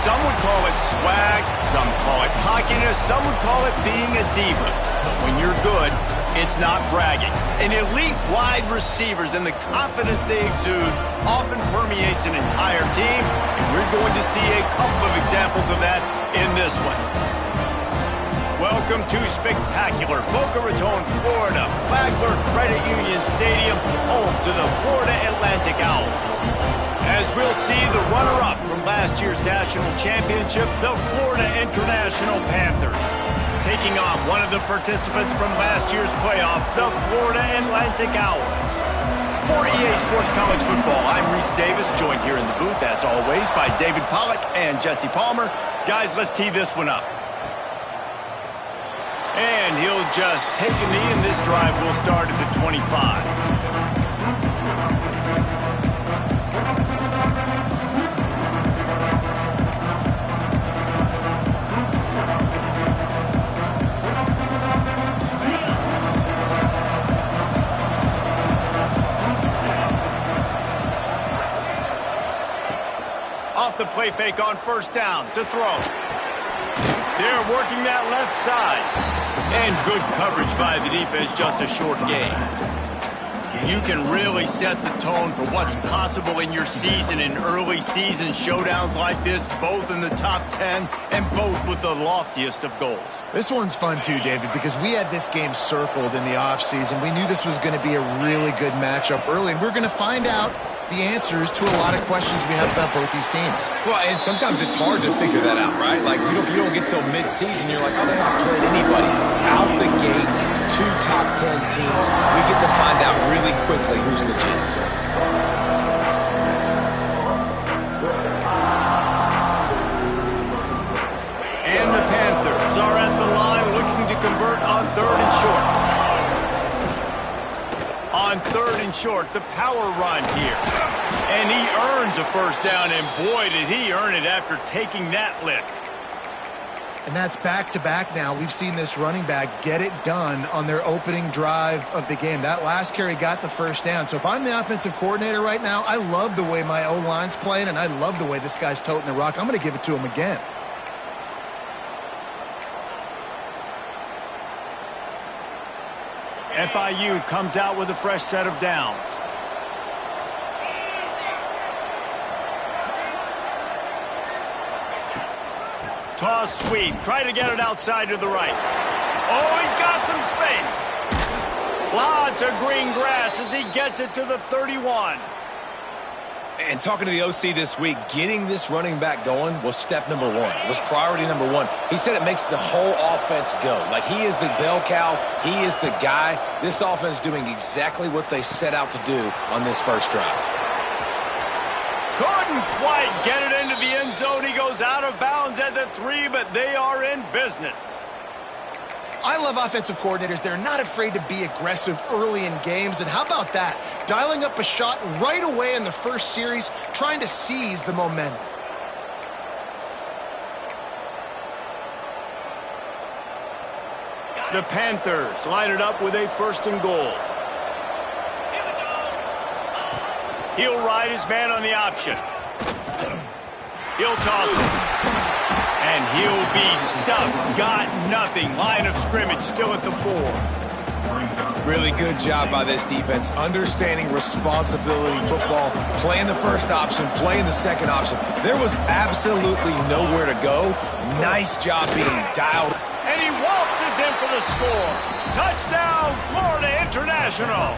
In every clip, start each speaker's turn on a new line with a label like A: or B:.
A: Some would call it swag, some call it cockiness, some would call it being a diva. But when you're good, it's not bragging. And elite wide receivers and the confidence they exude often permeates an entire team, and we're going to see a couple of examples of that in this one. Welcome to spectacular Boca Raton, Florida, Flagler Credit Union Stadium, home to the Florida Atlantic Owls. As we'll see the runner-up from last year's national championship, the Florida International Panthers, taking on one of the participants from last year's playoff, the Florida Atlantic Owls. For EA Sports College Football, I'm Reese Davis, joined here in the booth, as always, by David Pollack and Jesse Palmer. Guys, let's tee this one up. And he'll just take a knee, and this drive will start at the 25. Off the play fake on first down to throw. They're working that left side. And good coverage by the defense, just a short gain. You can really set the tone for what's possible in your season in early season showdowns like this, both in the top 10 and both with the loftiest of goals.
B: This one's fun too, David, because we had this game circled in the offseason. We knew this was going to be a really good matchup early, and we're going to find out the answers to a lot of questions we have about both these teams.
C: Well, and sometimes it's hard to figure that out, right? Like, you don't get till mid-season, you're like, oh, they haven't played anybody. Out the gates, 2 top 10 teams. We get to find out really quickly who's legit.
A: And the Panthers are at the line looking to convert on 3rd and short. On 3rd and short, the power run here. And he earns a first down, and boy, did he earn it after taking that lick.
B: And that's back-to-back now. We've seen this running back get it done on their opening drive of the game. That last carry got the first down. So if I'm the offensive coordinator right now, I love the way my O-line's playing, and I love the way this guy's toting the rock. I'm going to give it to him again.
A: FIU comes out with a fresh set of downs. Toss sweep. Try to get it outside to the right. Oh, he's got some space. Lots of green grass as he gets it to the 31.
C: And talking to the OC this week, getting this running back going was step number 1. It was priority number 1. He said it makes the whole offense go. Like, he is the bell cow. He is the guy. This offense is doing exactly what they set out to do on this first drive.
A: Couldn't quite get it into the end zone. He goes out of bounds at the 3, but they are in business.
B: I love offensive coordinators. They're not afraid to be aggressive early in games. And how about that? Dialing up a shot right away in the first series, trying to seize the momentum.
A: The Panthers line it up with a 1st and goal. He'll ride his man on the option. He'll toss it. And he'll be stuffed. Got nothing. Line of scrimmage still at the 4.
C: Really good job by this defense. Understanding responsibility football. Playing the first option. Playing the second option. There was absolutely nowhere to go. Nice job being dialed.
A: And he waltzes in for the score. Touchdown, Florida International.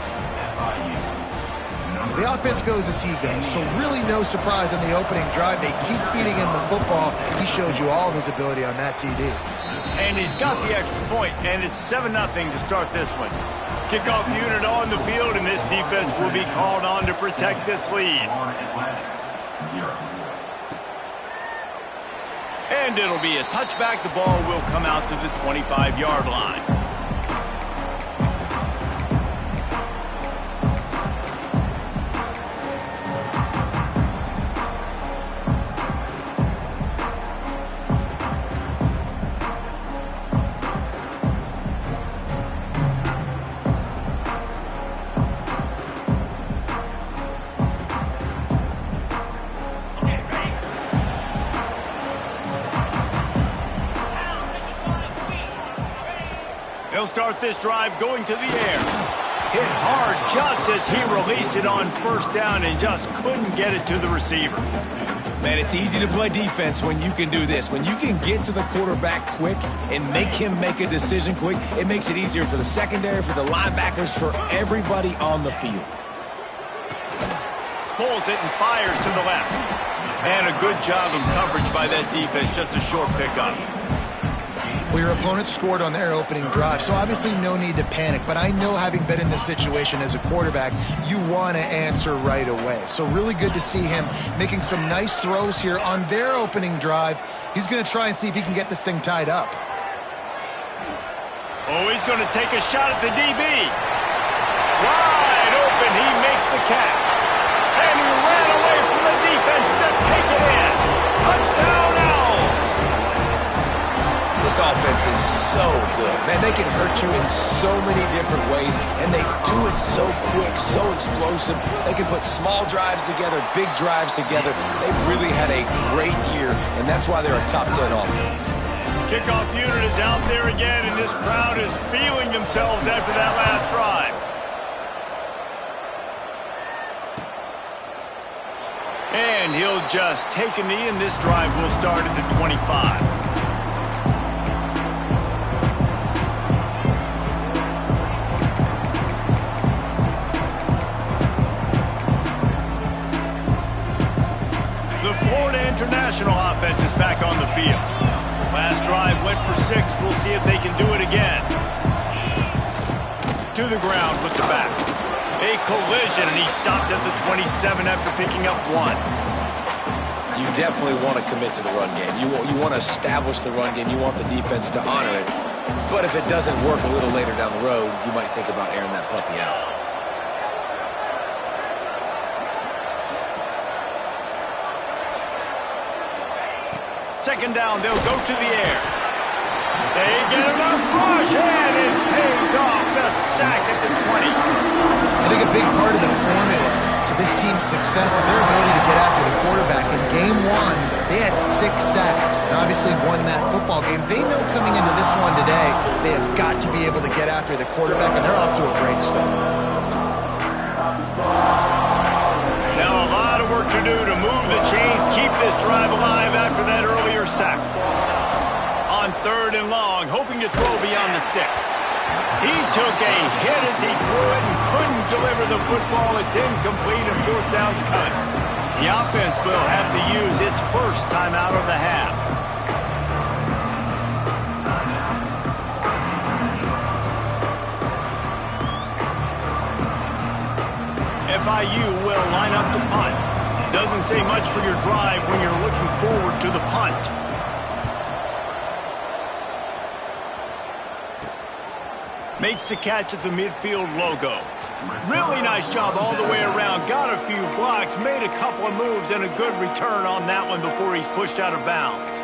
B: The offense goes as he goes, so really no surprise in the opening drive. They keep feeding him the football. He showed you all of his ability on that TD.
A: And he's got the extra point, and it's 7-0 to start this one. Kickoff unit on the field, and this defense will be called on to protect this lead. And it'll be a touchback. The ball will come out to the 25-yard line. start this drive going to the air. Hit hard just as he released it on first down and just couldn't get it to the receiver.
C: Man, it's easy to play defense when you can do this. When you can get to the quarterback quick and make him make a decision quick, it makes it easier for the secondary, for the linebackers, for everybody on the field.
A: Pulls it and fires to the left. And a good job of coverage by that defense, just a short pickup.
B: Well, your opponent scored on their opening drive, so obviously no need to panic. But I know, having been in this situation as a quarterback, you want to answer right away. So really good to see him making some nice throws here on their opening drive. He's going to try and see if he can get this thing tied up.
A: Oh, he's going to take a shot at the DB. Wide open, he makes the catch. And he ran away from the defense to take it in. Touchdown, Owls!
C: This offense is so good. Man, they can hurt you in so many different ways, and they do it so quick, so explosive. They can put small drives together, big drives together. They've really had a great year, and that's why they're a top 10 offense.
A: Kickoff unit is out there again, and this crowd is feeling themselves after that last drive. And he'll just take a knee, and this drive will start at the 25. The Florida International offense is back on the field. Last drive went for 6. We'll see if they can do it again. To the ground with the back. A collision, and he stopped at the 27 after picking up 1.
C: You definitely want to commit to the run game. You want to establish the run game. You want the defense to honor it. But if it doesn't work a little later down the road, you might think about airing that puppy out.
A: Second down, they'll go to the air. They get enough rush, and it pays off. The sack at the 20.
B: I think a big part of the formula to this team's success is their ability to get after the quarterback. In game 1, they had 6 sacks and obviously won that football game. They know coming into this one today, they have got to be able to get after the quarterback, and they're off to a great start.
A: Now a lot of work to do to move the chains, keep this drive alive after that earlier sack. On 3rd and long, hoping to throw beyond the sticks. He took a hit as he threw it and couldn't deliver the football. It's incomplete and 4th down's cut. The offense will have to use its first timeout of the half. FIU will line up to punt. Doesn't say much for your drive when you're looking forward to the punt. Makes the catch at the midfield logo. Really nice job all the way around. Got a few blocks, made a couple of moves, and a good return on that one before he's pushed out of bounds.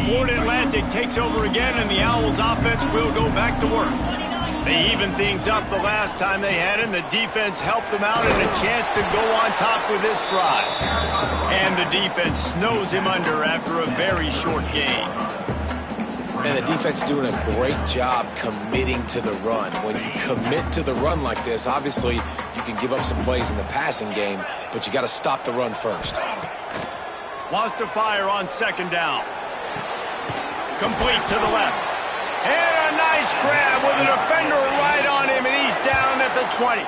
A: Florida Atlantic takes over again, and the Owls offense will go back to work. They evened things up the last time they had it, and the defense helped them out, and a chance to go on top with this drive. And the defense snows him under after a very short game.
C: And the defense doing a great job committing to the run. When you commit to the run like this, obviously you can give up some plays in the passing game, but you got to stop the run first.
A: Wants to fire on 2nd down. Complete to the left. And a nice grab with a defender right on him, and he's down at the 20.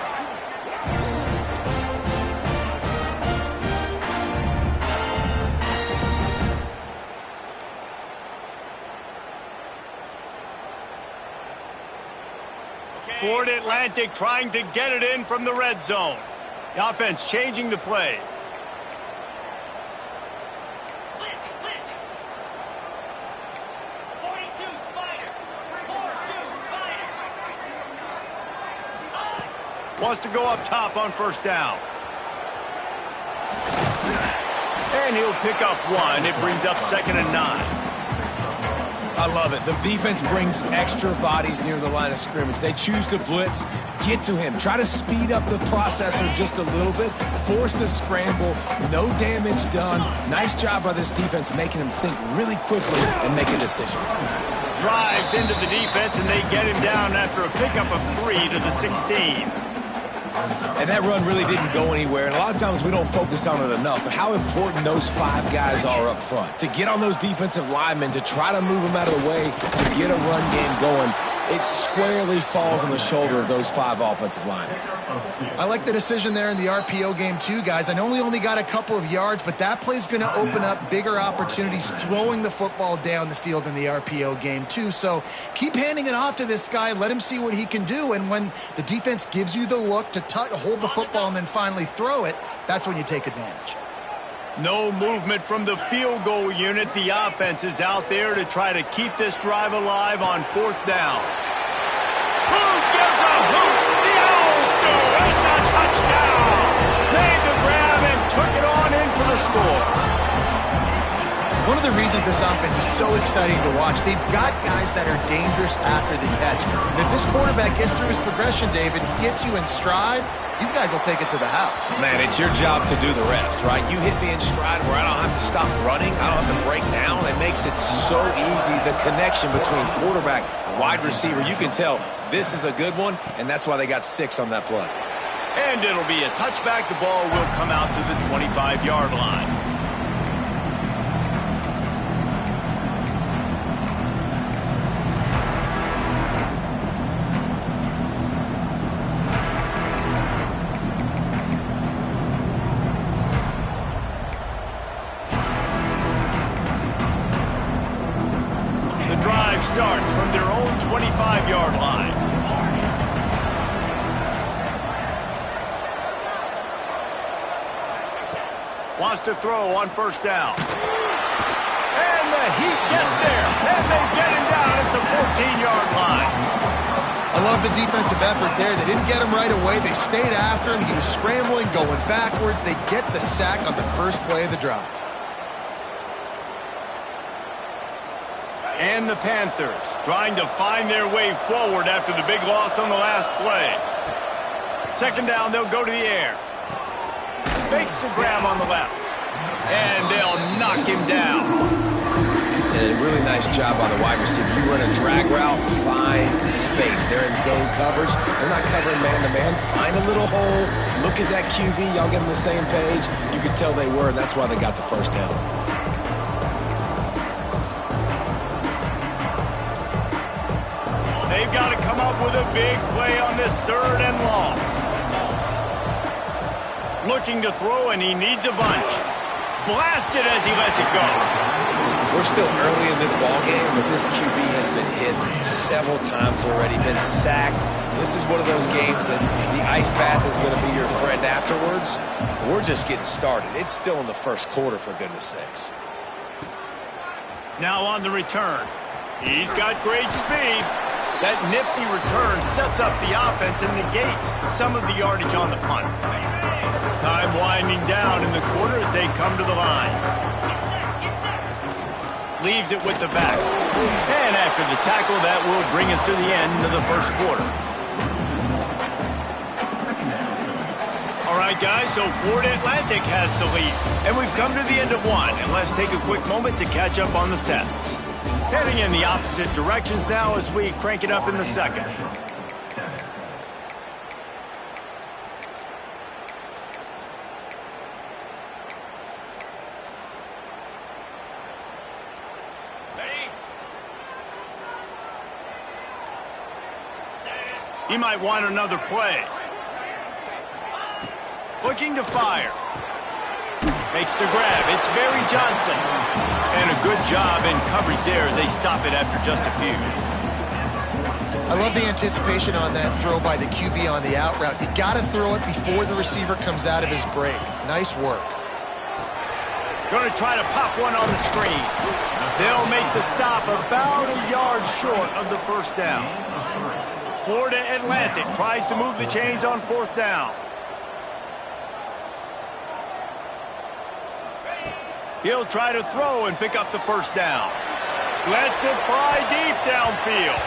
A: Florida Atlantic trying to get it in from the red zone. The offense changing the play. Wants to go up top on 1st down. And he'll pick up 1. It brings up 2nd and 9.
C: I love it. The defense brings extra bodies near the line of scrimmage. They choose to blitz, get to him, try to speed up the processor just a little bit, force the scramble, no damage done. Nice job by this defense making him think really quickly and make a decision.
A: Drives into the defense, and they get him down after a pickup of 3 to the 16.
C: And that run really didn't go anywhere. And a lot of times we don't focus on it enough. But how important those 5 guys are up front. To get on those defensive linemen, to try to move them out of the way, to get a run game going, it squarely falls on the shoulder of those 5 offensive linemen.
B: I like the decision there in the RPO game too, guys. I know we only got a couple of yards, but that play's going to open up bigger opportunities throwing the football down the field in the RPO game too. So keep handing it off to this guy. Let him see what he can do. And when the defense gives you the look to hold the football and then finally throw it, that's when you take advantage.
A: No movement from the field goal unit. The offense is out there to try to keep this drive alive on 4th down. Who gives a hoot? The Owls do. It's a touchdown. Made the grab and took it on in for the score.
B: One of the reasons this offense is so exciting to watch, they've got guys that are dangerous after the catch. And if this quarterback gets through his progression, David, gets you in stride, these guys will take it to the house.
C: Man, it's your job to do the rest, right? You hit me in stride where I don't have to stop running. I don't have to break down. It makes it so easy. The connection between quarterback, wide receiver, you can tell this is a good one, and that's why they got 6 on that play.
A: And it'll be a touchback. The ball will come out to the 25-yard line. Starts from their own 25-yard line. Wants to throw on 1st down. And the Heat gets there. And they get him down at the 14-yard line.
B: I love the defensive effort there. They didn't get him right away. They stayed after him. He was scrambling, going backwards. They get the sack on the first play of the drive.
A: And the Panthers trying to find their way forward after the big loss on the last play. 2nd down, they'll go to the air. Makes the grab on the left. And they'll knock him down.
C: And a really nice job by the wide receiver. You run a drag route, find space. They're in zone coverage. They're not covering man-to-man. Find a little hole. Look at that QB. Y'all get on the same page. You can tell they were, and that's why they got the 1st down.
A: They've got to come up with a big play on this 3rd and long. Looking to throw, and he needs a bunch. Blasted as he lets it go.
C: We're still early in this ball game, but this QB has been hit several times already, been sacked. This is one of those games that the ice bath is going to be your friend afterwards. We're just getting started. It's still in the 1st quarter, for goodness sakes.
A: Now on the return. He's got great speed. That nifty return sets up the offense and negates some of the yardage on the punt. Time winding down in the quarter as they come to the line. Leaves it with the back. And after the tackle, that will bring us to the end of the 1st quarter. All right, guys, so Florida Atlantic has the lead. And we've come to the end of 1. And let's take a quick moment to catch up on the stats. Heading in the opposite directions now as we crank it up in the 2nd. He might want another play. Looking to fire. Makes the grab. It's Barry Johnson. And a good job in coverage there as they stop it after just a few.
B: I love the anticipation on that throw by the QB on the out route. You got to throw it before the receiver comes out of his break. Nice work.
A: Going to try to pop one on the screen. They'll make the stop about a yard short of the 1st down. Florida Atlantic tries to move the chains on 4th down. He'll try to throw and pick up the 1st down. Lets it fly deep downfield.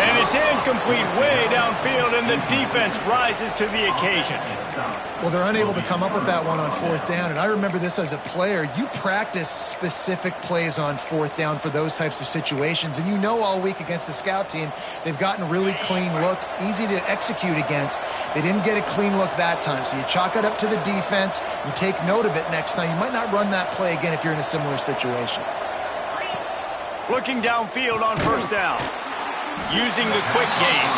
A: And it's incomplete way downfield, and the defense rises to the occasion.
B: Well, they're unable to come up with that one on 4th down, and I remember this as a player. You practice specific plays on 4th down for those types of situations, and you know all week against the scout team, they've gotten really clean looks, easy to execute against. They didn't get a clean look that time, so you chalk it up to the defense and take note of it next time. You might not run that play again if you're in a similar situation.
A: Looking downfield on 1st down. Using the quick game.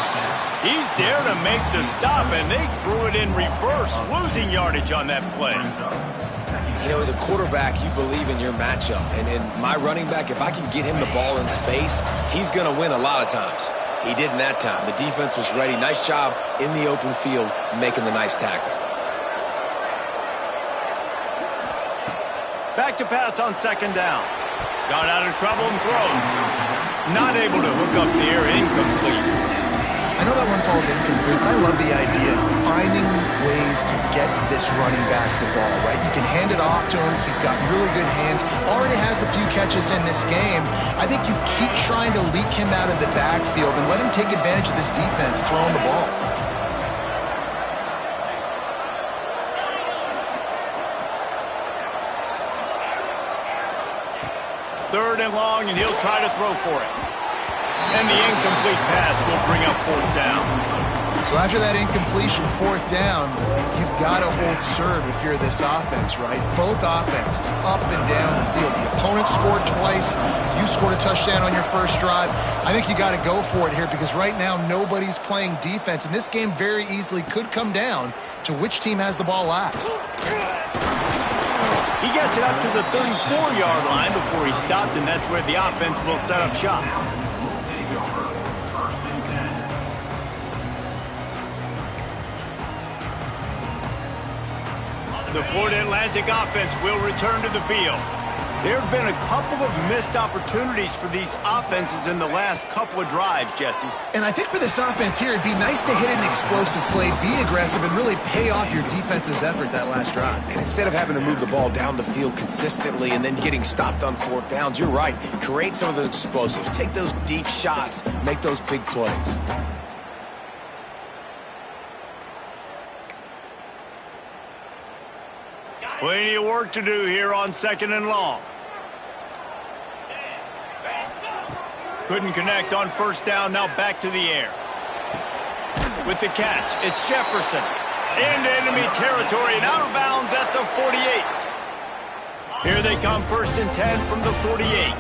A: He's there to make the stop, and they threw it in reverse, losing yardage on that play.
C: You know, as a quarterback, you believe in your matchup. And in my running back, if I can get him the ball in space, he's going to win a lot of times. He didn't that time. The defense was ready. Nice job in the open field making the nice tackle.
A: Back to pass on 2nd down. Got out of trouble and throws. Not able to hook up there, incomplete.
B: I know that one falls incomplete, but I love the idea of finding ways to get this running back the ball, right? You can hand it off to him. He's got really good hands. Already has a few catches in this game. I think you keep trying to leak him out of the backfield and let him take advantage of this defense throwing the ball.
A: Third and long, and he'll try to throw for it. And the incomplete pass will bring up 4th down.
B: So after that incompletion, 4th down, you've got to hold serve if you're this offense, right? Both offenses up and down the field. The opponent scored twice. You scored a touchdown on your first drive. I think you got to go for it here because right now nobody's playing defense, and this game very easily could come down to which team has the ball last.
A: He gets it up to the 34-yard line before he stopped, and that's where the offense will set up shop. The Florida Atlantic offense will return to the field. There have been a couple of missed opportunities for these offenses in the last couple of drives, Jesse.
B: And I think for this offense here, it'd be nice to hit an explosive play, be aggressive, and really pay off your defense's effort that last drive.
C: And instead of having to move the ball down the field consistently and then getting stopped on 4th downs, you're right. Create some of those explosives. Take those deep shots. Make those big plays.
A: Plenty of work to do here on 2nd and long. Couldn't connect on 1st down, now back to the air. With the catch, it's Jefferson. Into enemy territory and out of bounds at the 48. Here they come, 1st and 10 from the 48.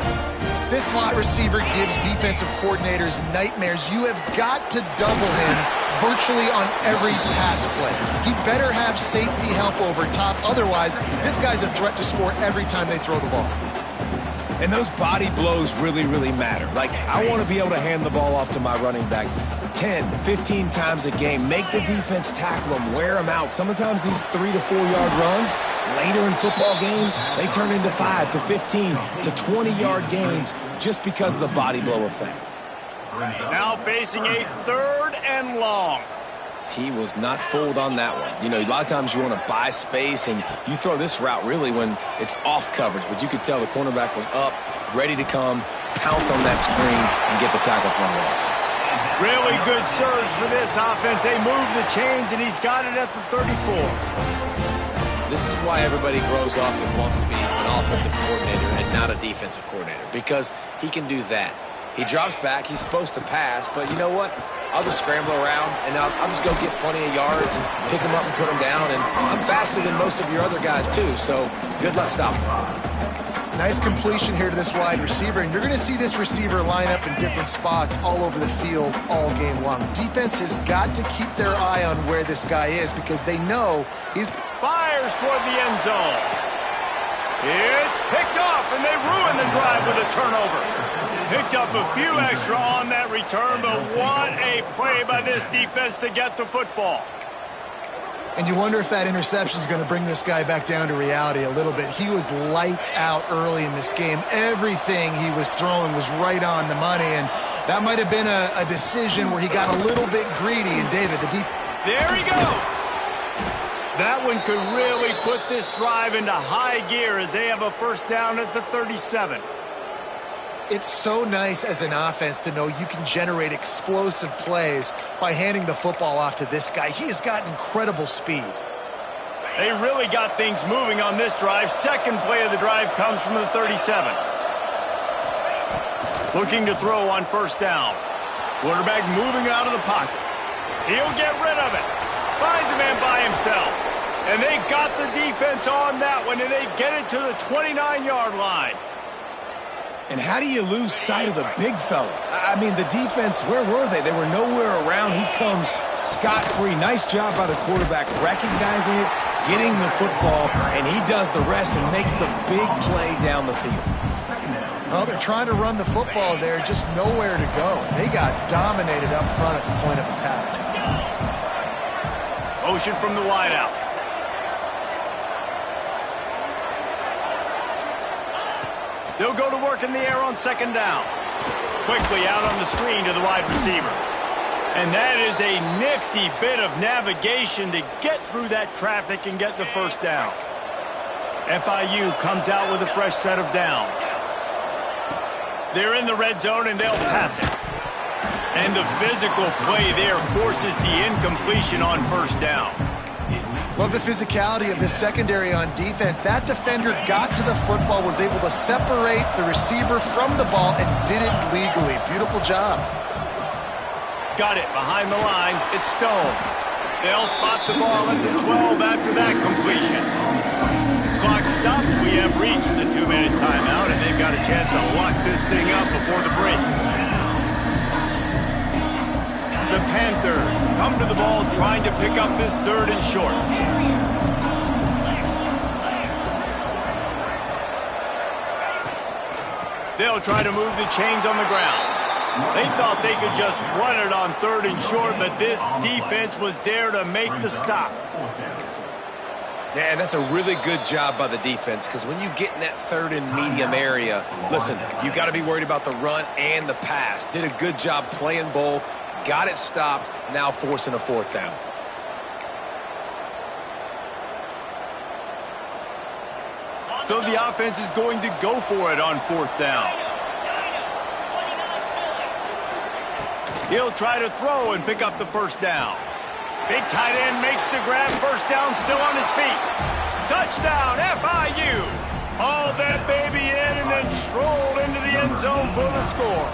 B: This slot receiver gives defensive coordinators nightmares. You have got to double him virtually on every pass play. He better have safety help over top. Otherwise, this guy's a threat to score every time they throw the ball.
C: And those body blows really, really matter. Like, I want to be able to hand the ball off to my running back 10, 15 times a game. Make the defense tackle them, wear them out. Sometimes these 3 to 4 yard runs, later in football games, they turn into 5 to 15 to 20-yard gains just because of the body blow effect.
A: Now facing a 3rd and long.
C: He was not fooled on that one. You know, a lot of times you want to buy space, and you throw this route really when it's off coverage. But you could tell the cornerback was up, ready to come, pounce on that screen, and get the tackle for a loss.
A: Really good surge for this offense. They move the chains, and he's got it at the 34.
C: This is why everybody grows up and wants to be an offensive coordinator and not a defensive coordinator, because he can do that. He drops back. He's supposed to pass, but you know what? I'll just scramble around, and I'll just go get plenty of yards and pick them up and put them down. And I'm faster than most of your other guys, too, so good luck stopping me.
B: Nice completion here to this wide receiver, and you're going to see this receiver line up in different spots all over the field all game long. Defense has got to keep their eye on where this guy is because they know he's...
A: Fires toward the end zone. It's picked off, and they ruin the drive with a turnover. Picked up a few extra on that return, but what a play by this defense to get the football.
B: And you wonder if that interception is going to bring this guy back down to reality a little bit. He was lights out early in this game. Everything he was throwing was right on the money, and that might have been a decision where he got a little bit greedy. And David,
A: there he goes. That one could really put this drive into high gear as they have a 1st down at the 37.
B: It's so nice as an offense to know you can generate explosive plays by handing the football off to this guy. He has got incredible speed.
A: They really got things moving on this drive. Second play of the drive comes from the 37. Looking to throw on first down. Quarterback moving out of the pocket. He'll get rid of it. Finds a man by himself. And they got the defense on that one, and they get it to the 29-yard line.
C: And how do you lose sight of the big fella? I mean, the defense, where were they? They were nowhere around. He comes scot-free. Nice job by the quarterback recognizing it, getting the football, and he does the rest and makes the big play down the field.
B: Well, they're trying to run the football there, just nowhere to go. They got dominated up front at the point of attack.
A: Motion from the wideout. They'll go to work in the air on second down. Quickly out on the screen to the wide receiver. And that is a nifty bit of navigation to get through that traffic and get the first down. FIU comes out with a fresh set of downs. They're in the red zone and they'll pass it. And the physical play there forces the incompletion on first down.
B: Love the physicality of this secondary on defense. That defender got to the football, was able to separate the receiver from the ball, and did it legally. Beautiful job.
A: Got it behind the line. It's Stone. They'll spot the ball at the 12 after that completion. Clock stops. We have reached the 2-minute timeout, and they've got a chance to lock this thing up before the break. The Panthers come to the ball trying to pick up this third and short. They'll try to move the chains on the ground. They thought they could just run it on third and short, but this defense was there to make the stop.
C: Yeah, and that's a really good job by the defense, because when you get in that third and medium area, listen, you got to be worried about the run and the pass. Did a good job playing both. Got it stopped, now forcing a fourth down.
A: So the offense is going to go for it on fourth down. He'll try to throw and pick up the first down. Big tight end makes the grab, first down, still on his feet. Touchdown, FIU. Hauled that baby in and then strolled into the end zone for the score.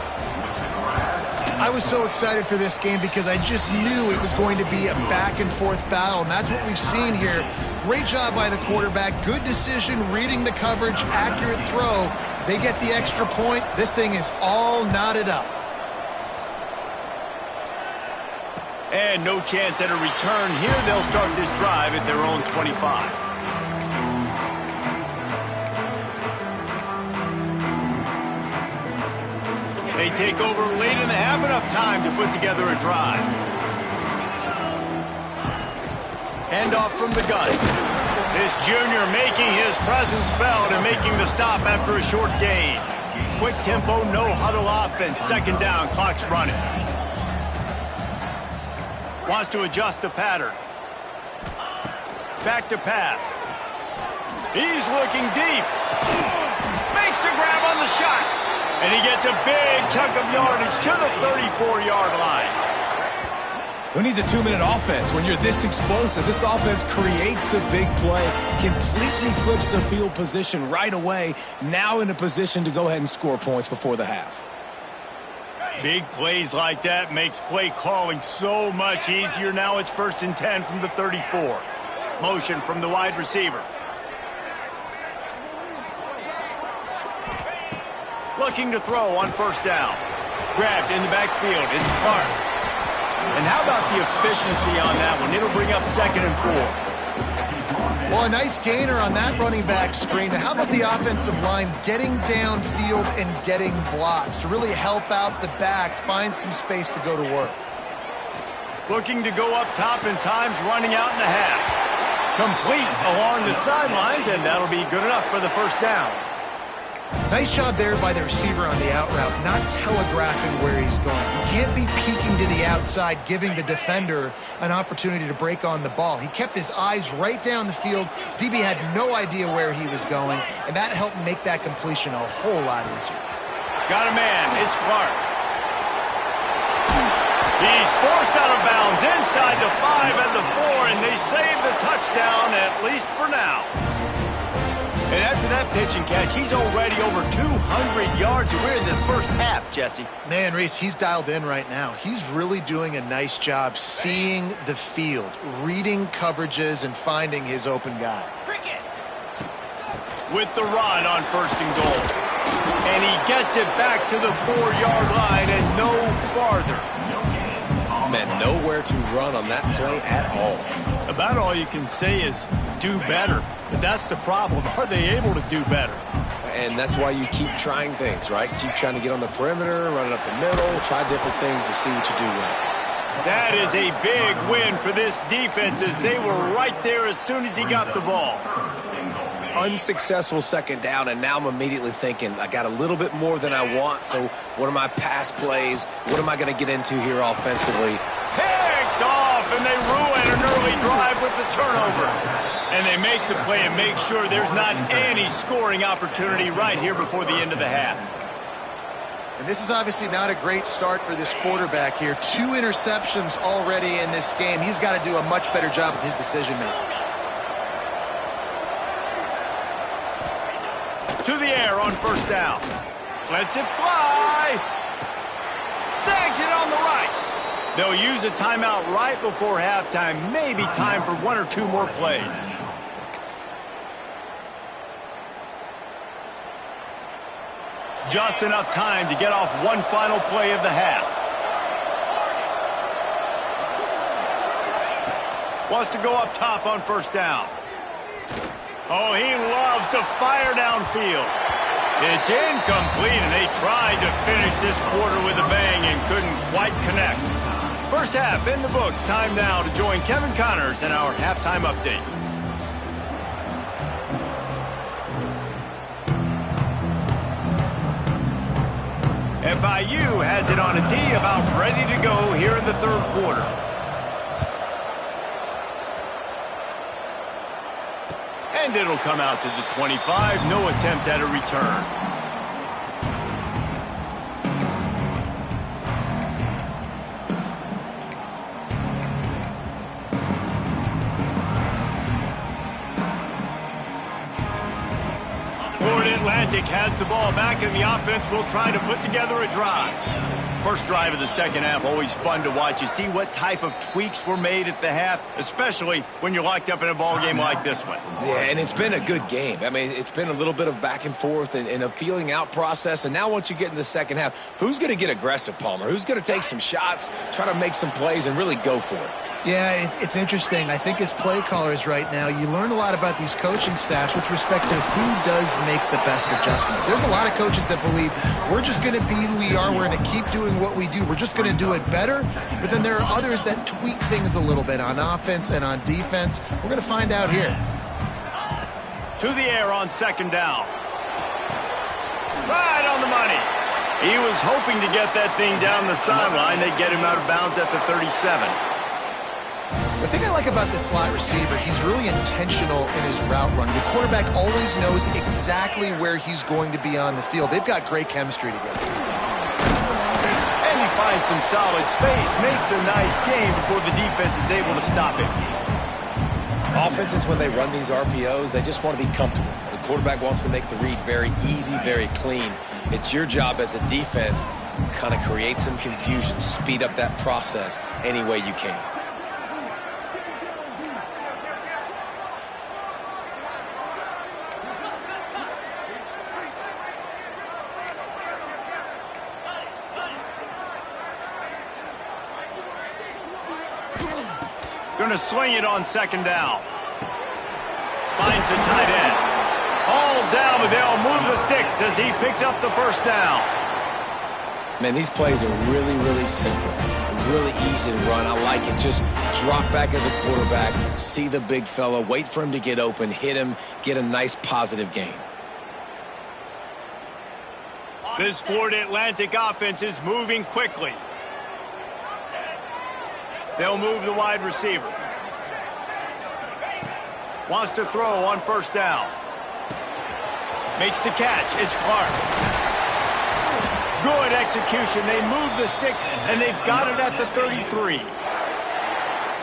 B: I was so excited for this game because I just knew it was going to be a back-and-forth battle, and that's what we've seen here. Great job by the quarterback. Good decision, reading the coverage, accurate throw. They get the extra point. This thing is all knotted up.
A: And no chance at a return here. They'll start this drive at their own 25. They take over late in the half, enough time to put together a drive. Handoff from the gun. This junior making his presence felt and making the stop after a short gain. Quick tempo, no huddle offense. Second down, clock's running. Wants to adjust the pattern. Back to pass. He's looking deep. Makes the grab on the shot. And he gets a big chunk of yardage to the 34-yard line.
C: Who needs a 2-minute offense when you're this explosive? This offense creates the big play, completely flips the field position right away, now in a position to go ahead and score points before the half.
A: Big plays like that makes play calling so much easier. Now it's 1st and 10 from the 34. Motion from the wide receiver. Looking to throw on first down. Grabbed in the backfield. It's Clark. And how about the efficiency on that one? It'll bring up 2nd and 4.
B: Well, a nice gainer on that running back screen. Now, how about the offensive line getting downfield and getting blocks to really help out the back, find some space to go to work?
A: Looking to go up top in times, running out in the half. Complete along the sidelines, and that'll be good enough for the first down.
B: Nice job there by the receiver on the out route, not telegraphing where he's going. You can't be peeking to the outside, giving the defender an opportunity to break on the ball. He kept his eyes right down the field. DB had no idea where he was going, and that helped make that completion a whole lot easier.
A: Got a man. It's Clark. He's forced out of bounds inside the 5 and the 4, and they save the touchdown, at least for now. And after that pitch and catch, he's already over 200 yards, and we're in the first half, Jesse.
B: Man, Reese, he's dialed in right now. He's really doing a nice job seeing the field, reading coverages, and finding his open guy.
A: With the run on 1st and goal. And he gets it back to the 4-yard line and no farther.
C: Man, nowhere to run on that play at all.
A: About all you can say is do better. But that's the problem. Are they able to do better?
C: And that's why you keep trying things, right? Keep trying to get on the perimeter, run it up the middle, try different things to see what you do well.
A: That is a big win for this defense as they were right there as soon as he got the ball.
C: Unsuccessful 2nd down, and now I'm immediately thinking, I got a little bit more than I want, so what are my pass plays? What am I going to get into here offensively?
A: Picked off, and they ruin an early drive with the turnover. And they make the play and make sure there's not any scoring opportunity right here before the end of the half.
B: And this is obviously not a great start for this quarterback here. 2 interceptions already in this game. He's got to do a much better job with his decision-making.
A: To the air on 1st down. Lets it fly. Snags it on the right. They'll use a timeout right before halftime. Maybe time for 1 or 2 more plays. Just enough time to get off one final play of the half. Wants to go up top on 1st down. Oh, he loves to fire downfield. It's incomplete, and they tried to finish this quarter with a bang and couldn't quite connect. First half in the books. Time now to join Kevin Connors in our halftime update. FIU has it on a tee, about ready to go here in the 3rd quarter. And it'll come out to the 25. No attempt at a return. Florida Atlantic has the ball back, and the offense will try to put together a drive. First drive of the 2nd half, always fun to watch. You see what type of tweaks were made at the half, especially when you're locked up in a ball game like this one.
C: Yeah, and it's been a good game. I mean, it's been a little bit of back and forth and a feeling out process. And now once you get in the 2nd half, who's going to get aggressive, Palmer? Who's going to take some shots, try to make some plays, and really go for it?
B: Yeah, it's interesting. I think as play callers right now, you learn a lot about these coaching staffs with respect to who does make the best adjustments. There's a lot of coaches that believe we're just going to be who we are. We're going to keep doing what we do. We're just going to do it better. But then there are others that tweak things a little bit on offense and on defense. We're going to find out here.
A: To the air on 2nd down. Right on the money. He was hoping to get that thing down the sideline. They get him out of bounds at the 37.
B: The thing I like about this slot receiver, he's really intentional in his route running. The quarterback always knows exactly where he's going to be on the field. They've got great chemistry together.
A: And he finds some solid space, makes a nice game before the defense is able to stop him.
C: Offenses, when they run these RPOs, they just want to be comfortable. The quarterback wants to make the read very easy, very clean. It's your job as a defense to kind of create some confusion, speed up that process any way you can.
A: Going to swing it on 2nd down. Finds the tight end. All down, but they'll move the sticks as he picks up the 1st down.
C: Man, these plays are really, really simple. Really easy to run. I like it. Just drop back as a quarterback, see the big fella, wait for him to get open, hit him, get a nice positive gain.
A: This Florida Atlantic offense is moving quickly. They'll move the wide receiver. Wants to throw on 1st down. Makes the catch. It's Clark. Good execution. They move the sticks, and they've got it at the 33.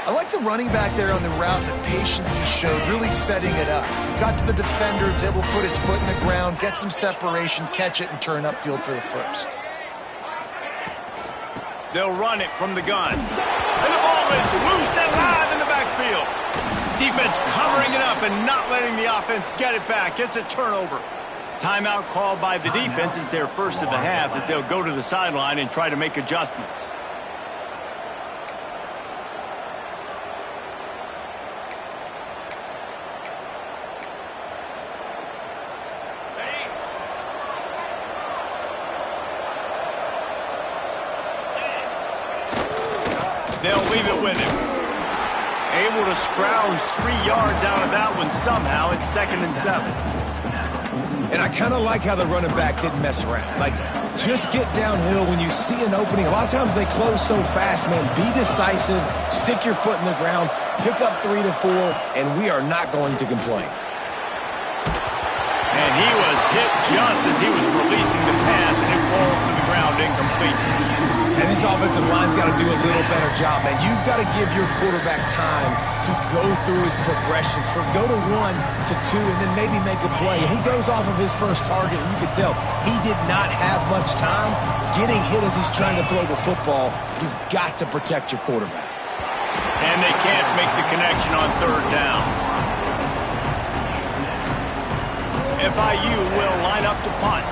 B: I like the running back there on the route, the patience he showed, really setting it up. Got to the defender, was able to put his foot in the ground, get some separation, catch it, and turn upfield for the first.
A: They'll run it from the gun. And the ball is loose and live in the backfield. Defense covering it up and not letting the offense get it back. It's a turnover. Timeout called by the defense is their first of the half as they'll go to the sideline and try to make adjustments. They'll leave it with him. Able to scrounge 3 yards out of that one somehow. It's 2nd and 7.
C: And I kind of like how the running back didn't mess around. Like, just get downhill when you see an opening. A lot of times they close so fast, man. Be decisive, stick your foot in the ground, pick up 3 to 4, and we are not going to complain.
A: And he was hit just as he was releasing the pass, and it falls to the ground incomplete.
C: And this offensive line's got to do a little better job, man. You've got to give your quarterback time to go through his progressions. Go to 1 to 2 and then maybe make a play. And he goes off of his first target, and you can tell he did not have much time getting hit as he's trying to throw the football. You've got to protect your quarterback.
A: And they can't make the connection on 3rd down. FIU will line up to punt.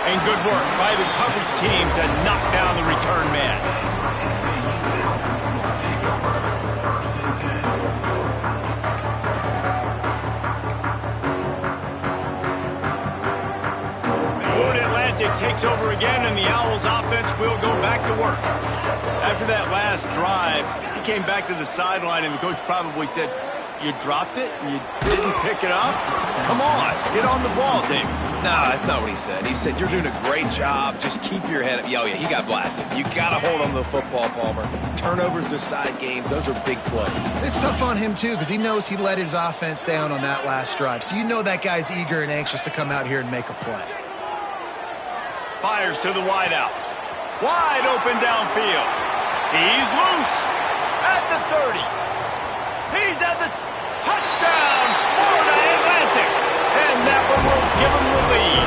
A: And good work by the coverage team to knock down the return man. Florida Atlantic takes over again, and the Owls offense will go back to work. After that last drive, he came back to the sideline, and the coach probably said, "You dropped it and you didn't pick it up? Come on, get on the ball, David."
C: No, that's not what he said. He said, "You're doing a great job. Just keep your head up." Oh, yeah, he got blasted. You got to hold on to the football, Palmer. Turnovers decide games. Those are big plays.
B: It's tough on him, too, because he knows he let his offense down on that last drive. So you know that guy's eager and anxious to come out here and make a play.
A: Fires to the wideout. Wide open downfield. He's loose at the 30. He's at the touchdown, Florida Atlantic. And that one will give him the lead.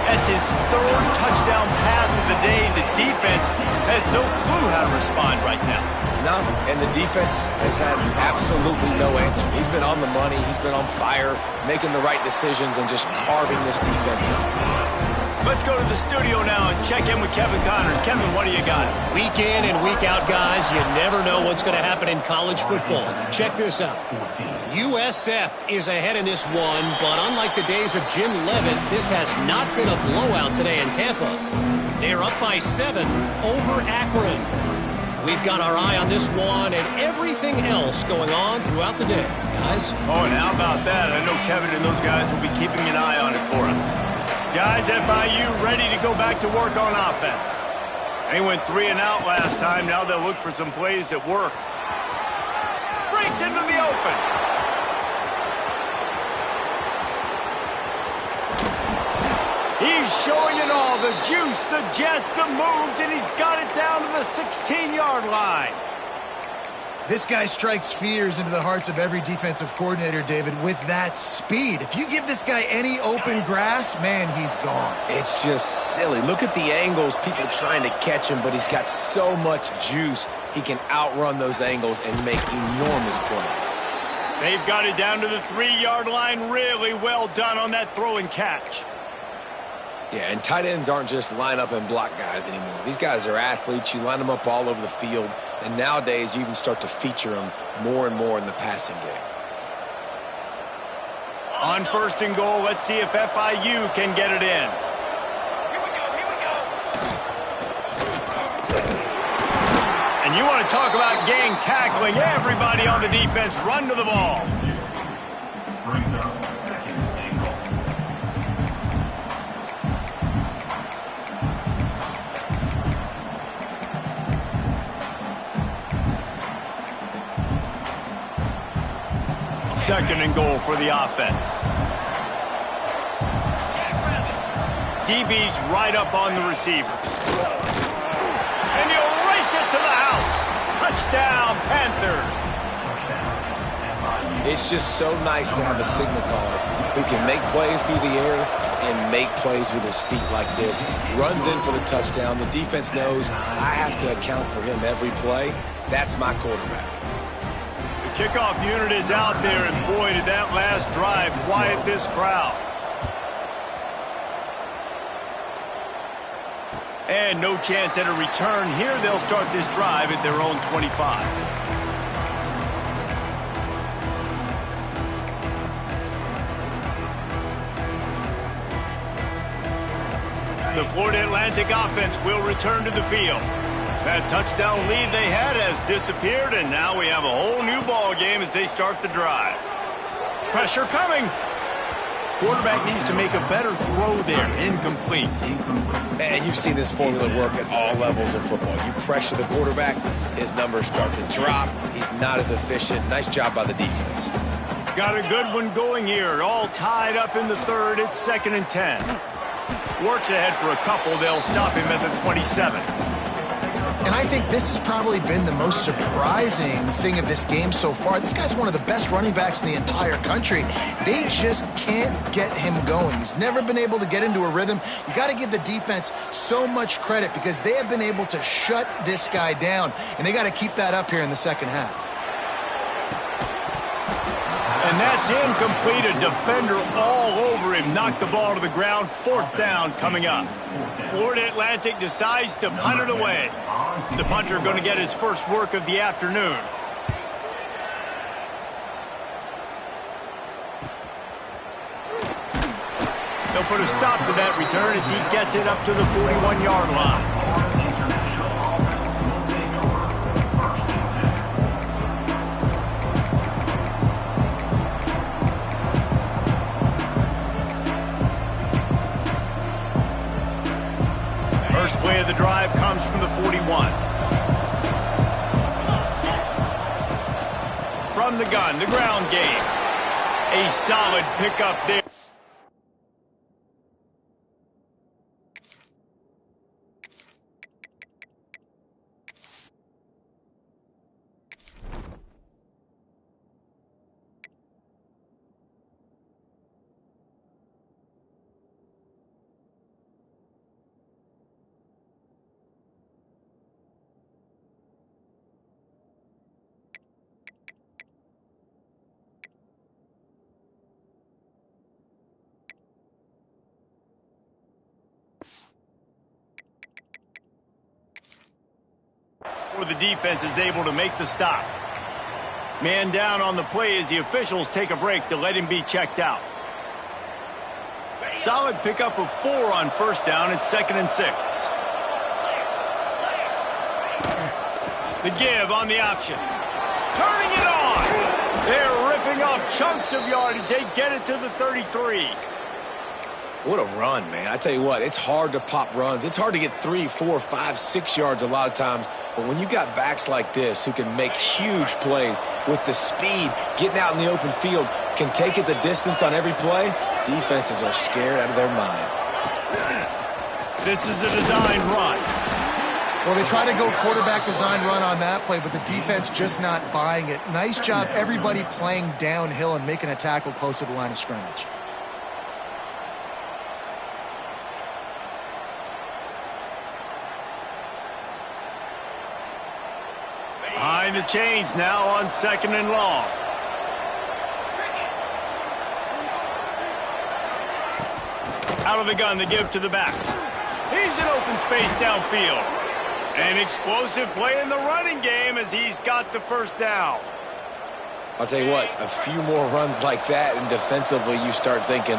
A: That's his 3rd touchdown pass of the day. The defense has no clue how to respond right now.
C: No, and the defense has had absolutely no answer. He's been on the money. He's been on fire, making the right decisions and just carving this defense up.
A: Let's go to the studio now and check in with Kevin Connors. Kevin, what do you got?
D: Week in and week out, guys, you never know what's going to happen in college football. Check this out. USF is ahead in this one, but unlike the days of Jim Leavitt, this has not been a blowout today in Tampa. They're up by 7 over Akron. We've got our eye on this one and everything else going on throughout the day, guys.
A: Oh, and how about that? I know Kevin and those guys will be keeping an eye on it for us. Guys, FIU ready to go back to work on offense. They went 3 and out last time. Now they'll look for some plays that work. Breaks into the open. He's showing it all. The juice, the jets, the moves, and he's got it down to the 16-yard line.
B: This guy strikes fears into the hearts of every defensive coordinator, David, with that speed. If you give this guy any open grass, man, he's gone.
C: It's just silly. Look at the angles, people trying to catch him, but he's got so much juice. He can outrun those angles and make enormous plays.
A: They've got it down to the 3-yard line. Really well done on that throw and catch.
C: Yeah, and tight ends aren't just line up and block guys anymore. These guys are athletes. You line them up all over the field. And nowadays, you even start to feature them more and more in the passing game.
A: On 1st and goal, let's see if FIU can get it in. And you want to talk about gang tackling. Everybody on the defense run to the ball. second and goal for the offense. DB's right up on the receivers. And he'll race it to the house. Touchdown, Panthers.
C: It's just so nice to have a signal caller who can make plays through the air and make plays with his feet like this. Runs in for the touchdown. The defense knows I have to account for him every play. That's my quarterback.
A: The kickoff unit is out there, and boy, did that last drive quiet this crowd. And no chance at a return here. They'll start this drive at their own 25. The Florida Atlantic offense will return to the field. That touchdown lead they had has disappeared, and now we have a whole new ball game as they start the drive. Pressure coming. Quarterback needs to make a better throw there. Incomplete.
C: And you've seen this formula work at all levels of football. You pressure the quarterback, his numbers start to drop. He's not as efficient. Nice job by the defense.
A: Got a good one going here. All tied up in the third. It's 2nd and 10. Works ahead for a couple. They'll stop him at the 27.
B: And I think this has probably been the most surprising thing of this game so far. This guy's one of the best running backs in the entire country. They just can't get him going. He's never been able to get into a rhythm. You got to give the defense so much credit because they have been able to shut this guy down, and they got to keep that up here in the second half.
A: And that's incomplete. A defender all over him. Knocked the ball to the ground. 4th down coming up. Florida Atlantic decides to punt it away. The punter going to get his first work of the afternoon. They'll put a stop to that return as he gets it up to the 41-yard line. First play of the drive comes from the 41. From the gun, the ground game. A solid pickup there. Or the defense is able to make the stop. Man down on the play as the officials take a break to let him be checked out. Solid pickup of 4 on first down. It's 2nd and 6. The give on the option. Turning it on. They're ripping off chunks of yardage. They get it to the 33.
C: What a run, man. I tell you what, it's hard to pop runs. It's hard to get 3, 4, 5, 6 yards a lot of times. But when you got backs like this who can make huge plays with the speed, getting out in the open field, can take it the distance on every play, defenses are scared out of their mind.
A: This is a design run.
B: Well, they try to go quarterback design run on that play, but the defense just not buying it. Nice job, everybody playing downhill and making a tackle close to the line of scrimmage.
A: Behind the chains now on 2nd and long. Out of the gun, the give to the back. He's in open space downfield. An explosive play in the running game as he's got the first down.
C: I'll tell you what, a few more runs like that, and defensively you start thinking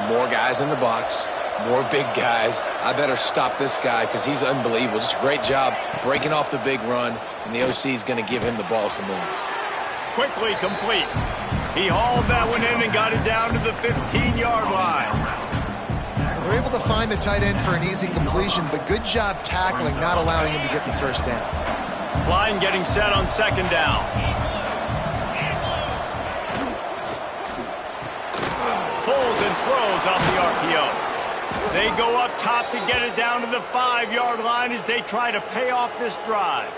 C: more guys in the box, more big guys. I better stop this guy because he's unbelievable. Just a great job breaking off the big run, and the OC is going to give him the ball some more.
A: Quickly complete. He hauled that one in and got it down to the 15-yard line.
B: They're able to find the tight end for an easy completion, but good job tackling, not allowing him to get the first down.
A: Line getting set on 2nd down. throws off the RPO. They go up top to get it down to the 5-yard line as they try to pay off this drive.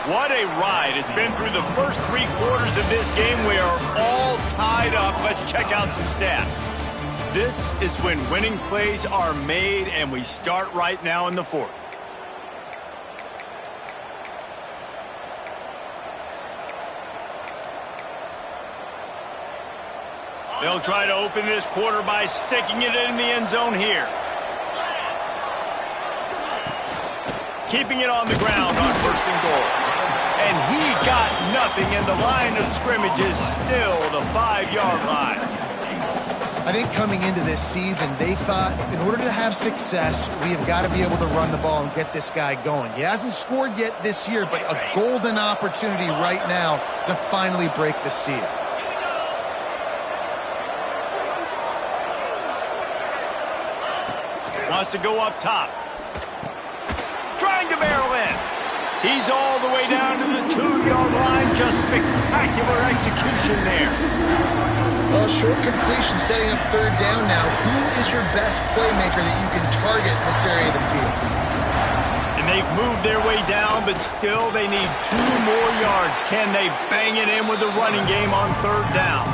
A: What a ride. It's been through the first 3 quarters of this game. We are all tied up. Let's check out some stats. This is when winning plays are made, and we start right now in the 4th. They'll try to open this quarter by sticking it in the end zone here. Keeping it on the ground on 1st and goal. And he got nothing, and the line of scrimmage is still the 5-yard line.
B: I think coming into this season, they thought in order to have success, we have got to be able to run the ball and get this guy going. He hasn't scored yet this year, but a golden opportunity right now to finally break the seal.
A: Wants to go up top. Trying to barrel in. He's all the way down to the 2-yard line. Just spectacular execution there.
B: Well, short completion setting up 3rd down now. Who is your best playmaker that you can target in this area of the field?
A: And they've moved their way down, but still they need 2 more yards. Can they bang it in with the running game on 3rd down?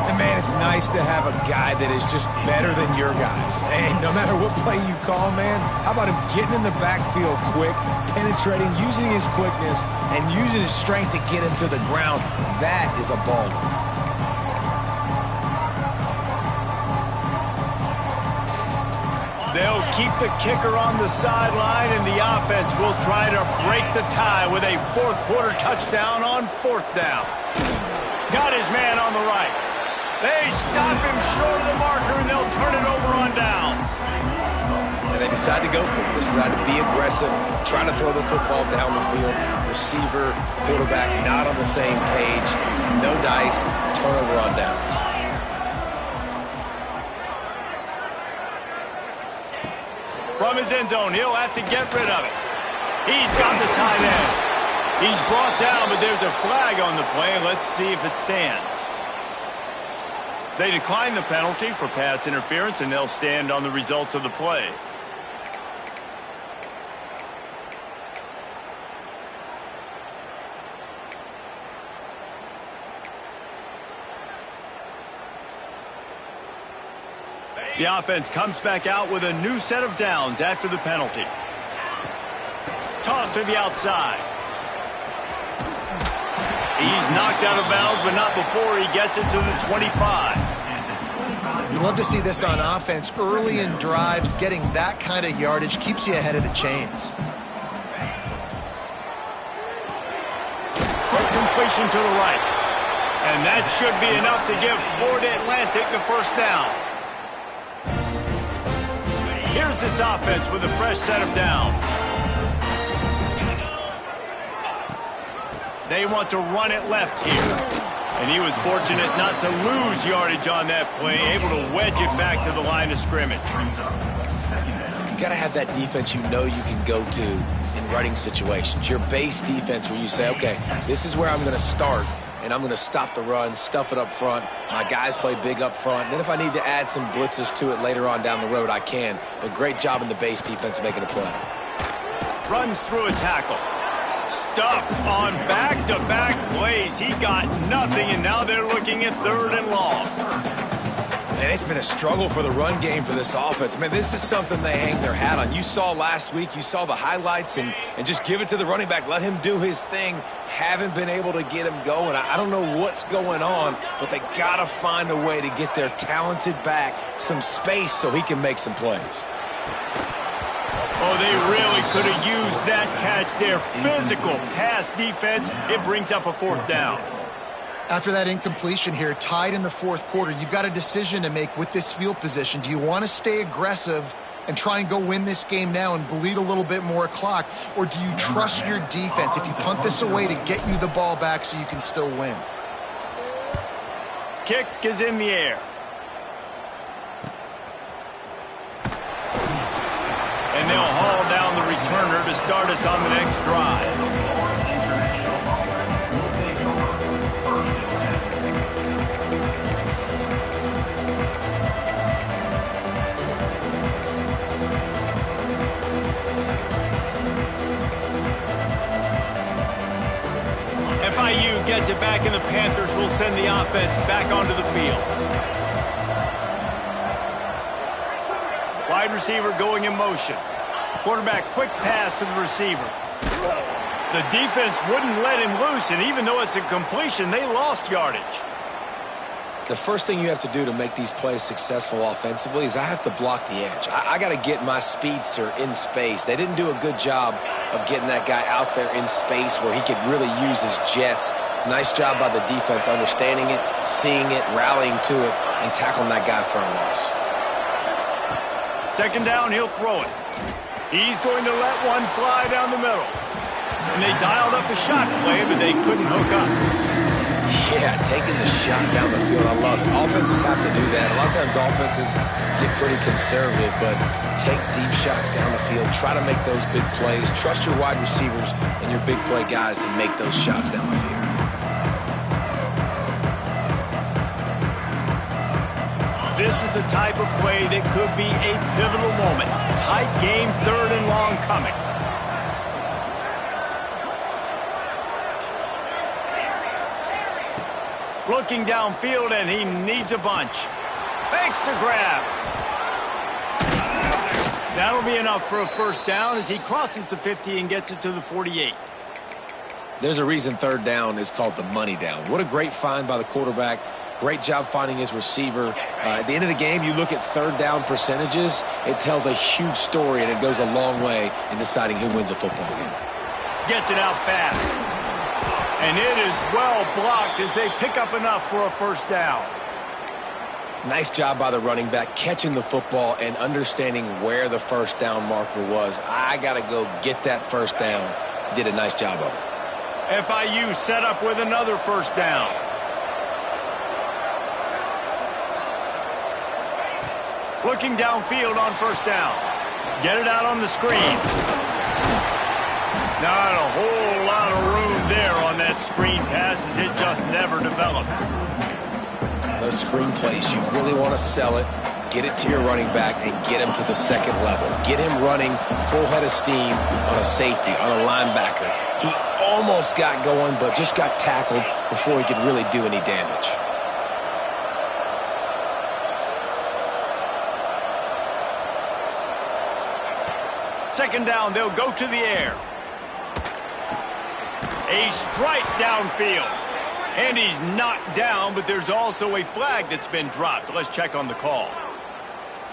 C: And, man, it's nice to have a guy that is just better than your guys. And no matter what play you call, man, how about him getting in the backfield quick, penetrating, using his quickness, and using his strength to get him to the ground? That is a ball move.
A: They'll keep the kicker on the sideline, and the offense will try to break the tie with a 4th quarter touchdown on 4th down. Got his man on the right. They stop him short of the marker, and they'll turn it over on downs.
C: And they decide to go for it. They decide to be aggressive, try to throw the football down the field. Receiver, quarterback not on the same page. No dice, turnover on downs.
A: From his end zone, he'll have to get rid of it. He's got the tight end. He's brought down, but there's a flag on the play. Let's see if it stands. They decline the penalty for pass interference, and they'll stand on the results of the play. The offense comes back out with a new set of downs after the penalty. Toss to the outside. He's knocked out of bounds, but not before he gets it to the 25.
B: You love to see this on offense. Early in drives, getting that kind of yardage keeps you ahead of the chains.
A: Quick completion to the right. And that should be enough to give Florida Atlantic the 1st down. Here's this offense with a fresh set of downs. They want to run it left here. And he was fortunate not to lose yardage on that play, able to wedge it back to the line of scrimmage.
C: You got to have that defense you know you can go to in running situations. Your base defense where you say, okay, this is where I'm going to start, and I'm going to stop the run, stuff it up front. My guys play big up front. And then if I need to add some blitzes to it later on down the road, I can. But great job in the base defense making a play.
A: Runs through a tackle. Stuffed on back-to-back plays. He got nothing, and now they're looking at 3rd and long.
C: And it's been a struggle for the run game for this offense. Man, this is something they hang their hat on. You saw last week, you saw the highlights, and just give it to the running back. Let him do his thing. Haven't been able to get him going. I don't know what's going on, but they got to find a way to get their talented back some space so he can make some plays.
A: Oh, they really could have used that catch there. Physical pass defense. It brings up a 4th down.
B: After that incompletion here, tied in the 4th quarter, you've got a decision to make with this field position. Do you want to stay aggressive and try and go win this game now and bleed a little bit more clock? Or do you trust your defense if you punt this away to get you the ball back so you can still win?
A: kick is in the air. And they'll haul down the returner to start us on the next drive. FIU gets it back, and the Panthers will send the offense back onto the field. Wide receiver going in motion. Quarterback quick pass to the receiver. The defense wouldn't let him loose, and even though it's a completion, they lost yardage.
C: The first thing you have to do to make these plays successful offensively is I have to block the edge. I got to get my speedster in space. They didn't do a good job of getting that guy out there in space where he could really use his jets. Nice job by the defense understanding it, seeing it, rallying to it, and tackling that guy for a loss.
A: Second down, he'll throw it. He's going to let one fly down the middle. And they dialed up a shot play, but they couldn't hook up.
C: Yeah, taking the shot down the field, I love it. Offenses have to do that. A lot of times offenses get pretty conservative, but take deep shots down the field. Try to make those big plays. Trust your wide receivers and your big play guys to make those shots down the field.
A: This is the type of play that could be a pivotal moment. Tight game, third and long coming. Looking downfield, and he needs a bunch. Makes the grab. That'll be enough for a first down as he crosses the 50 and gets it to the 48.
C: There's a reason third down is called the money down. What a great find by the quarterback. Great job finding his receiver. At the end of the game, you look at third down percentages. It tells a huge story, and it goes a long way in deciding who wins a football game.
A: Gets it out fast. And it is well blocked as they pick up enough for a first down.
C: Nice job by the running back, catching the football and understanding where the first down marker was. I got to go get that first down. He did a nice job of it.
A: FIU set up with another first down. Looking downfield on first down. Get it out on the screen. Not a whole lot of room there on that screen pass as it just never developed.
C: Those screen plays, you really want to sell it, get it to your running back, and get him to the second level. Get him running full head of steam on a safety, on a linebacker. He almost got going, but just got tackled before he could really do any damage.
A: Second down, they'll go to the air. A strike downfield. And he's knocked down, but there's also a flag that's been dropped. Let's check on the call.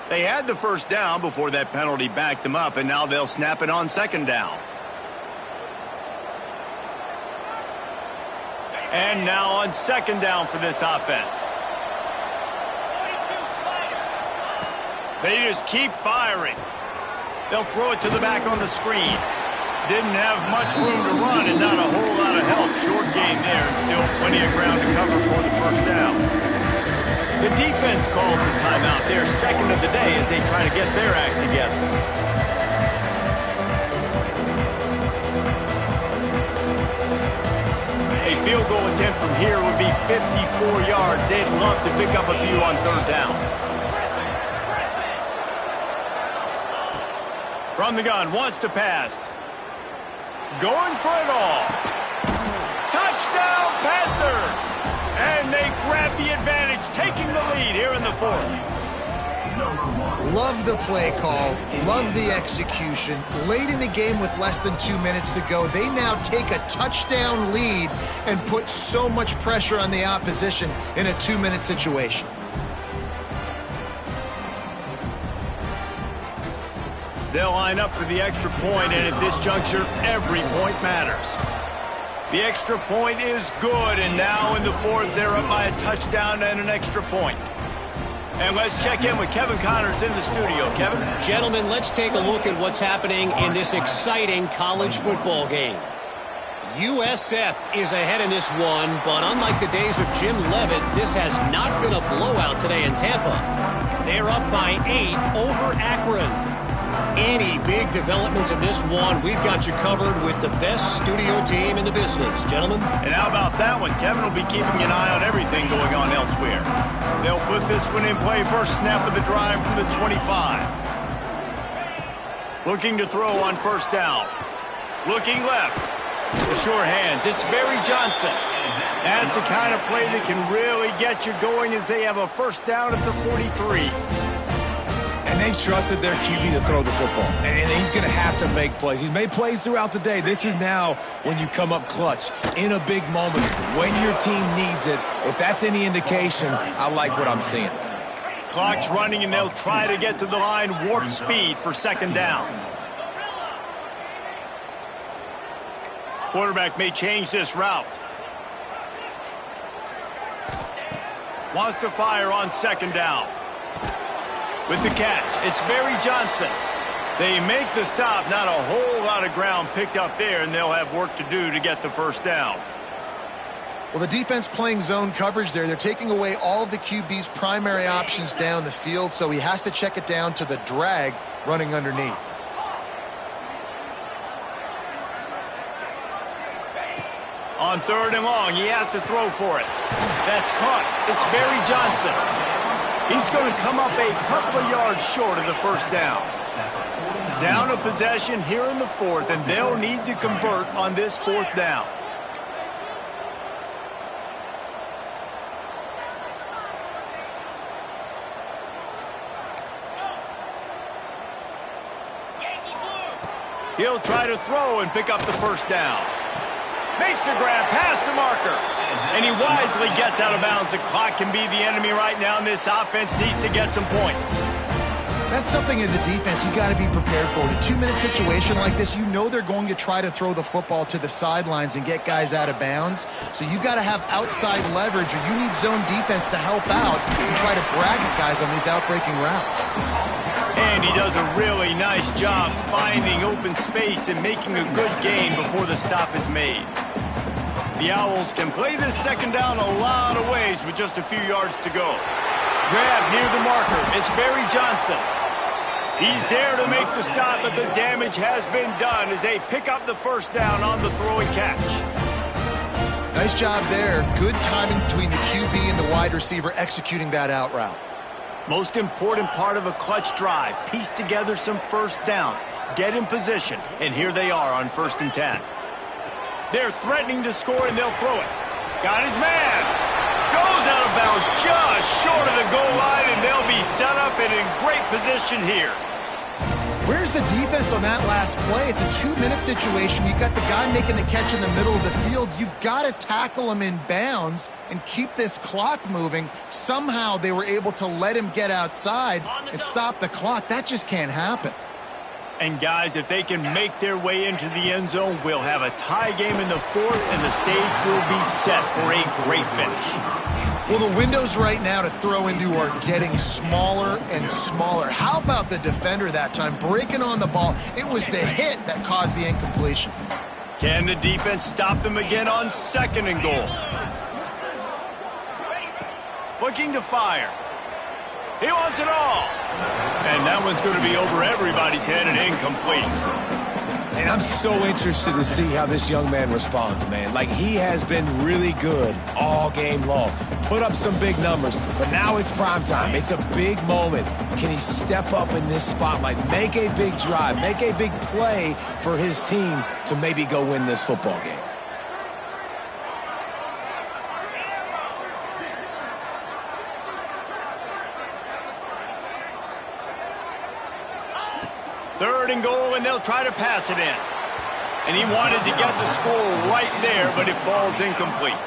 A: They had the first down before that penalty backed them up, and now they'll snap it on second down. And now on second down for this offense. They just keep firing. They'll throw it to the back on the screen. Didn't have much room to run and not a whole lot of help. Short game there and still plenty of ground to cover for the first down. The defense calls the timeout, their second of the day as they try to get their act together. A field goal attempt from here would be 54 yards. They'd love to pick up a few on third down. From the gun, wants to pass. Going for it all. Touchdown, Panthers! And they grab the advantage, taking the lead here in the fourth.
B: Love the play call. Love the execution. Late in the game with less than 2 minutes to go, they now take a touchdown lead and put so much pressure on the opposition in a 2-minute situation.
A: They'll line up for the extra point, and at this juncture, every point matters. The extra point is good, and now in the fourth, they're up by a touchdown and an extra point. And let's check in with Kevin Connors in the studio. Kevin?
D: Gentlemen, let's take a look at what's happening in this exciting college football game. USF is ahead in this one, but unlike the days of Jim Levitt, this has not been a blowout today in Tampa. They're up by 8 over Akron. Any big developments in this one, we've got you covered with the best studio team in the business, gentlemen.
A: And how about that one? Kevin will be keeping an eye on everything going on elsewhere. They'll put this one in play. First snap of the drive from the 25. Looking to throw on first down. Looking left. The sure hands. It's Barry Johnson. That's the kind of play that can really get you going as they have a first down at the 43.
C: And they've trusted their QB to throw the football. And he's going to have to make plays. He's made plays throughout the day. This is now when you come up clutch in a big moment when your team needs it. If that's any indication, I like what I'm seeing.
A: Clock's running, and they'll try to get to the line warp speed for second down. Quarterback may change this route. Wants to fire on second down. With the catch, it's Barry Johnson. They make the stop. Not a whole lot of ground picked up there, and they'll have work to do to get the first down.
B: Well, the defense playing zone coverage there. They're taking away all of the QB's primary options down the field, so he has to check it down to the drag running underneath.
A: On third and long, he has to throw for it. That's caught. It's Barry Johnson. He's going to come up a couple of yards short of the first down. Down a possession here in the fourth, and they'll need to convert on this fourth down. He'll try to throw and pick up the first down. Makes a grab past the marker. And he wisely gets out of bounds. The clock can be the enemy right now, and this offense needs to get some points.
B: That's something as a defense you got to be prepared for. In a 2-minute situation like this, you know they're going to try to throw the football to the sidelines and get guys out of bounds. So you got to have outside leverage, or you need zone defense to help out and try to bracket guys on these outbreaking routes.
A: And he does a really nice job finding open space and making a good gain before the stop is made. The Owls can play this second down a lot of ways with just a few yards to go. Grab near the marker. It's Barry Johnson. He's there to make the stop, but the damage has been done as they pick up the first down on the throw and catch.
B: Nice job there. Good timing between the QB and the wide receiver executing that out route.
A: Most important part of a clutch drive. Piece together some first downs. Get in position. And here they are on 1st and 10. They're threatening to score, and they'll throw it. Got his man. Goes out of bounds just short of the goal line, and they'll be set up and in great position here.
B: Where's the defense on that last play? It's a 2-minute situation. You got the guy making the catch in the middle of the field. You've got to tackle him in bounds and keep this clock moving. Somehow they were able to let him get outside and stop the clock. That just can't happen.
A: And guys, if they can make their way into the end zone, we'll have a tie game in the fourth, and the stage will be set for a great finish.
B: Well, the windows right now to throw into are getting smaller and smaller. How about the defender that time breaking on the ball? It was the hit that caused the incompletion.
A: Can the defense stop them again on 2nd and goal? Looking to fire. He wants it all. And that one's going to be over everybody's head and incomplete.
C: And I'm so interested to see how this young man responds, man. Like, he has been really good all game long. Put up some big numbers, but now it's prime time. It's a big moment. Can he step up in this spotlight, make a big drive, make a big play for his team to maybe go win this football game?
A: Third and goal, and they'll try to pass it in. And he wanted to get the score right there, but it falls incomplete.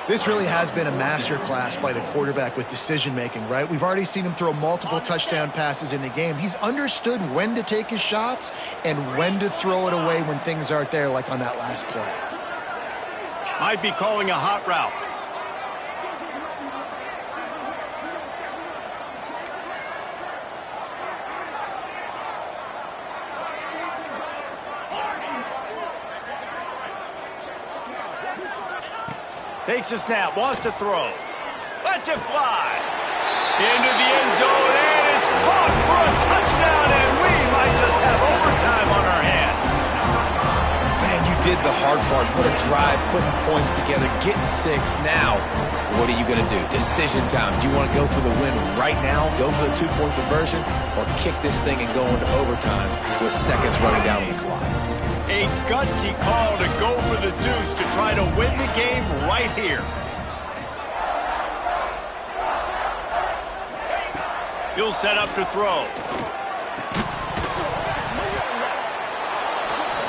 B: This really has been a masterclass by the quarterback with decision-making, right? We've already seen him throw multiple touchdown passes in the game. He's understood when to take his shots and when to throw it away when things aren't there, like on that last play.
A: Might be calling a hot route. Takes a snap, wants to throw. Lets it fly. Into the end zone, and it's caught for a touchdown, and we might just have overtime on our hands.
C: Man, you did the hard part. What a drive, putting points together, getting 6. Now, what are you going to do? Decision time. Do you want to go for the win right now, go for the 2-point conversion, or kick this thing and go into overtime with seconds running down the clock?
A: A gutsy call to go for the deuce to try to win the game right here. He'll set up to throw.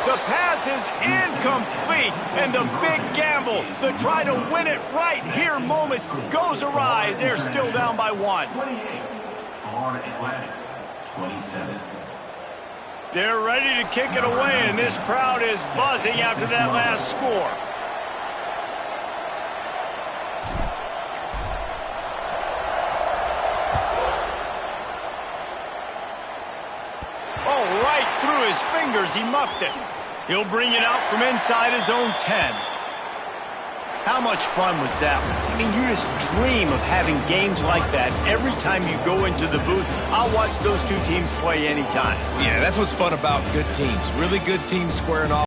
A: The pass is incomplete, and the big gamble, the try to win it right here moment goes awry. They're still down by 1.
E: 27.
A: They're ready to kick it away, and this crowd is buzzing after that last score. Oh, right through his fingers, he muffed it. He'll bring it out from inside his own 10. How much fun was that? I mean, you just dream of having games like that every time you go into the booth. I'll watch those two teams play anytime.
C: Yeah, that's what's fun about good teams. Really good teams squaring off.